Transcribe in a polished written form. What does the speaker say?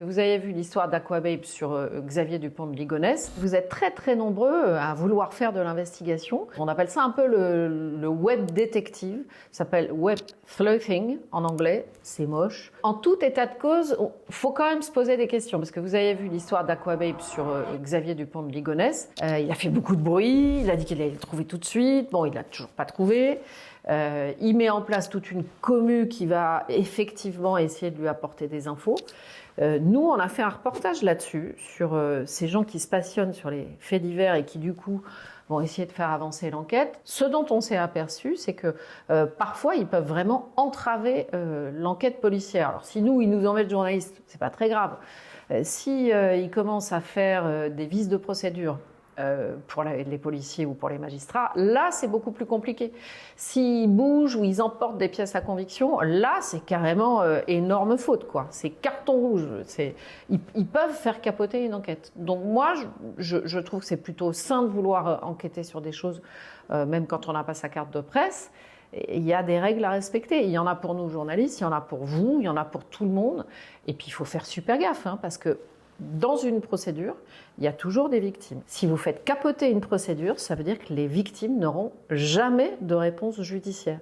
Vous avez vu l'histoire d'Aquababe sur Xavier Dupont de Ligonnès. Vous êtes très nombreux à vouloir faire de l'investigation. On appelle ça un peu le web détective. Ça s'appelle web sleuthing en anglais. C'est moche. En tout état de cause, faut quand même se poser des questions parce que vous avez vu l'histoire d'Aquababe sur Xavier Dupont de Ligonnès. Il a fait beaucoup de bruit. Il a dit qu'il allait le trouver tout de suite. Bon, il l'a toujours pas trouvé. Il met en place toute une commu qui va effectivement essayer de lui apporter des infos. Nous, on a fait un reportage là-dessus, sur ces gens qui se passionnent sur les faits divers et qui, du coup, vont essayer de faire avancer l'enquête. Ce dont on s'est aperçu, c'est que parfois, ils peuvent vraiment entraver l'enquête policière. Alors, si nous, ils nous embêtent journalistes, c'est pas très grave. Si ils commencent à faire des vices de procédure, pour les policiers ou pour les magistrats, là c'est beaucoup plus compliqué. S'ils bougent ou ils emportent des pièces à conviction, là c'est carrément énorme faute, quoi. C'est carton rouge. Ils peuvent faire capoter une enquête. Donc moi je trouve que c'est plutôt sain de vouloir enquêter sur des choses, même quand on n'a pas sa carte de presse. Il y a des règles à respecter. Il y en a pour nous journalistes, il y en a pour vous, il y en a pour tout le monde. Et puis il faut faire super gaffe, hein, parce que dans une procédure, il y a toujours des victimes. Si vous faites capoter une procédure, ça veut dire que les victimes n'auront jamais de réponse judiciaire.